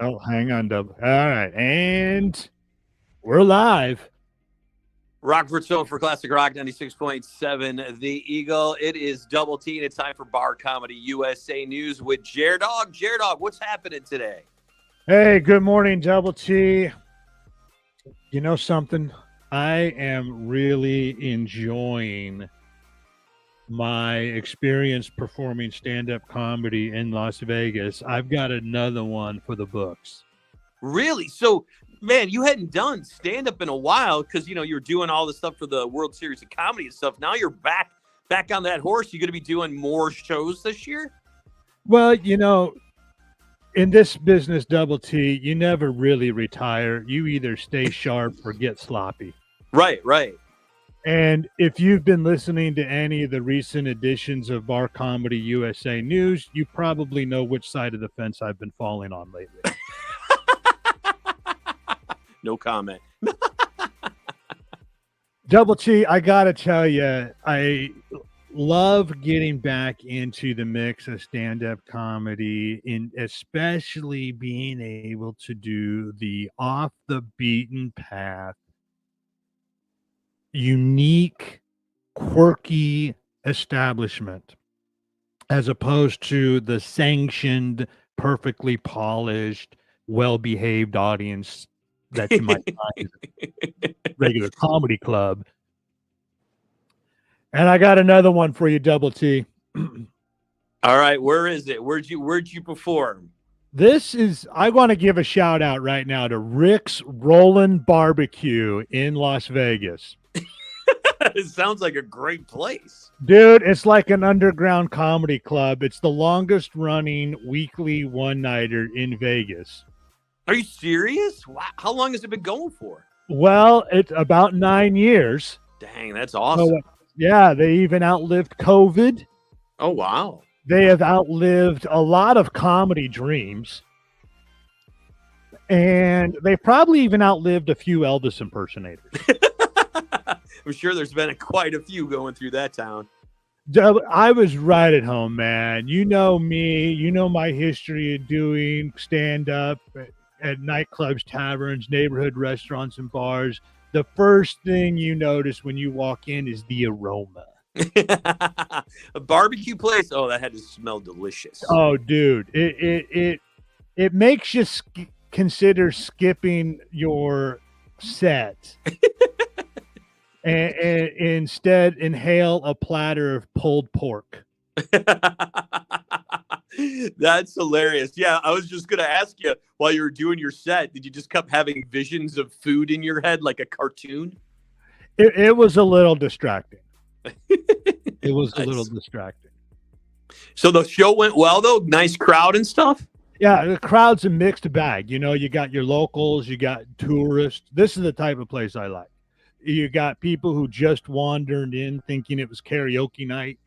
Oh, hang on, double. All right, and we're live. Rockford Stone for Classic Rock 96.7 The Eagle. It is Double T, and it's time for Bar Comedy USA News with Dog. Dog, what's happening today? Hey, good morning, Double T. You know something? I am really enjoying my experience performing stand-up comedy in Las Vegas. I've got another one for the books. Really? So, man, you hadn't done stand-up in a while because, you're doing all the stuff for the World Series of Comedy and stuff. Now you're back on that horse. You going to be doing more shows this year? Well, in this business, Double T, you never really retire. You either stay sharp or get sloppy. Right. And if you've been listening to any of the recent editions of Bar Comedy USA News, you probably know which side of the fence I've been falling on lately. No comment. Double T, I got to tell you, I love getting back into the mix of stand-up comedy, and especially being able to do the off the beaten path, unique, quirky establishment, as opposed to the sanctioned, perfectly polished, well-behaved audience that you might find at a regular comedy club. And I got another one for you, Double T. All right, where is it? Where'd you perform? I want to give a shout out right now to Rick's Rollin' Barbecue in Las Vegas. It sounds like a great place. Dude, it's like an underground comedy club. It's the longest running weekly one-nighter in Vegas. Are you serious? Wow. How long has it been going for? Well, it's about 9 years. Dang, that's awesome. So, yeah, they even outlived COVID. Oh, wow. They have outlived a lot of comedy dreams. And they probably even outlived a few Elvis impersonators. I'm sure there's been quite a few going through that town. I was right at home, man. You know me. You know my history of doing stand-up at nightclubs, taverns, neighborhood restaurants, and bars. The first thing you notice when you walk in is the aroma. A barbecue place? Oh, that had to smell delicious. Oh, dude. It makes you consider skipping your set and instead inhale a platter of pulled pork. That's hilarious. Yeah, I was just going to ask you, while you were doing your set, did you just keep having visions of food in your head like a cartoon? It was a little distracting. It was a little distracting. So the show went well, though? Nice crowd and stuff? Yeah, the crowd's a mixed bag. You got your locals, you got tourists. This is the type of place I like. You got people who just wandered in thinking it was karaoke night.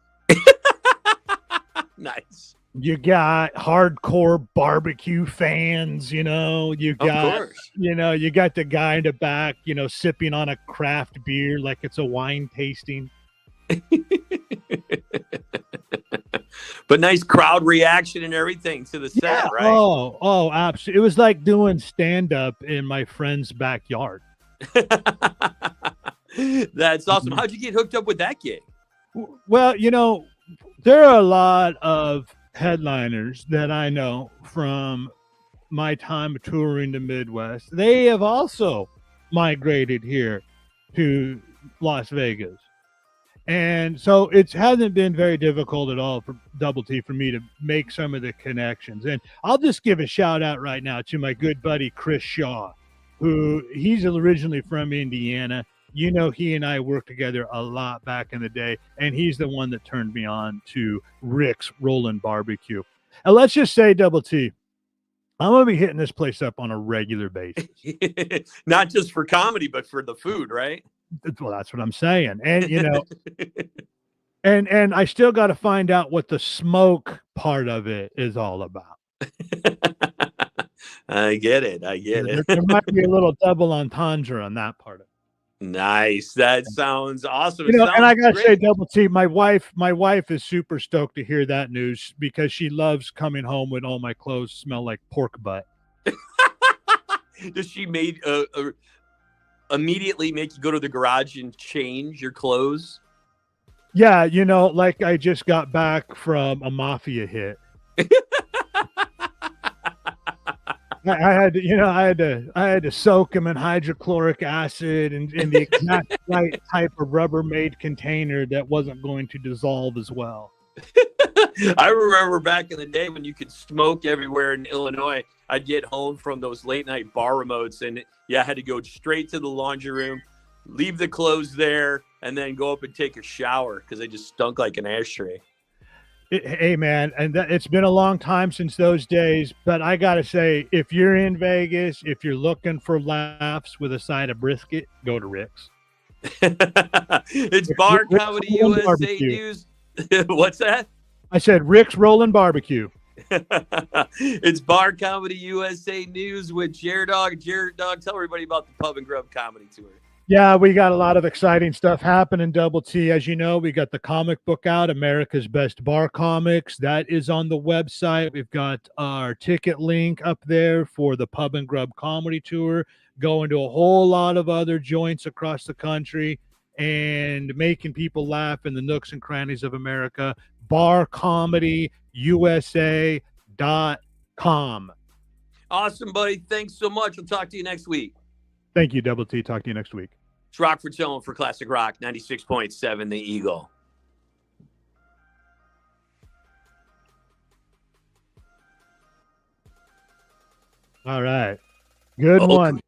Nice. You got hardcore barbecue fans, you got, you got the guy in the back, sipping on a craft beer like it's a wine tasting. But nice crowd reaction and everything to the set, right? Oh, absolutely. It was like doing stand-up in my friend's backyard. That's awesome. How'd you get hooked up with that gig? Well, there are a lot of headliners that I know from my time touring the Midwest. They have also migrated here to Las Vegas. And so it hasn't been very difficult at all for Double T for me to make some of the connections. And I'll just give a shout out right now to my good buddy, Chris Shaw, who he's originally from Indiana. He and I worked together a lot back in the day, and he's the one that turned me on to Rick's Rollin' Barbecue. And let's just say, Double T, I'm going to be hitting this place up on a regular basis. Not just for comedy, but for the food, right? Well, that's what I'm saying. And, and I still got to find out what the smoke part of it is all about. I get it. There might be a little double entendre on that part of it. Nice. That sounds awesome. And I gotta say, Double T, my wife is super stoked to hear that news because she loves coming home when all my clothes smell like pork butt. Does she immediately make you go to the garage and change your clothes? Yeah, like I just got back from a mafia hit. I had to, I had to soak them in hydrochloric acid and in the exact right type of Rubbermaid container that wasn't going to dissolve as well. I remember back in the day when you could smoke everywhere in Illinois. I'd get home from those late night bar remotes, and I had to go straight to the laundry room, leave the clothes there, and then go up and take a shower because they just stunk like an ashtray. Hey man, and it's been a long time since those days, but I gotta say, if you're in Vegas, if you're looking for laughs with a side of brisket, go to Rick's. It's Bar Rick's Comedy Rolling USA Barbecue. News. What's that? I said Rick's Rolling Barbecue. It's Bar Comedy USA News with Jared Dog. Jared Dog, tell everybody about the Pub and Grub Comedy Tour. Yeah, we got a lot of exciting stuff happening, Double T. As you know, we got the comic book out, America's Best Bar Comics. That is on the website. We've got our ticket link up there for the Pub and Grub Comedy Tour, going to a whole lot of other joints across the country and making people laugh in the nooks and crannies of America. BarComedyUSA.com. Awesome, buddy. Thanks so much. We'll talk to you next week. Thank you, Double T. Talk to you next week. It's Rockford's Home for Classic Rock 96.7 The Eagle. All right. Good one.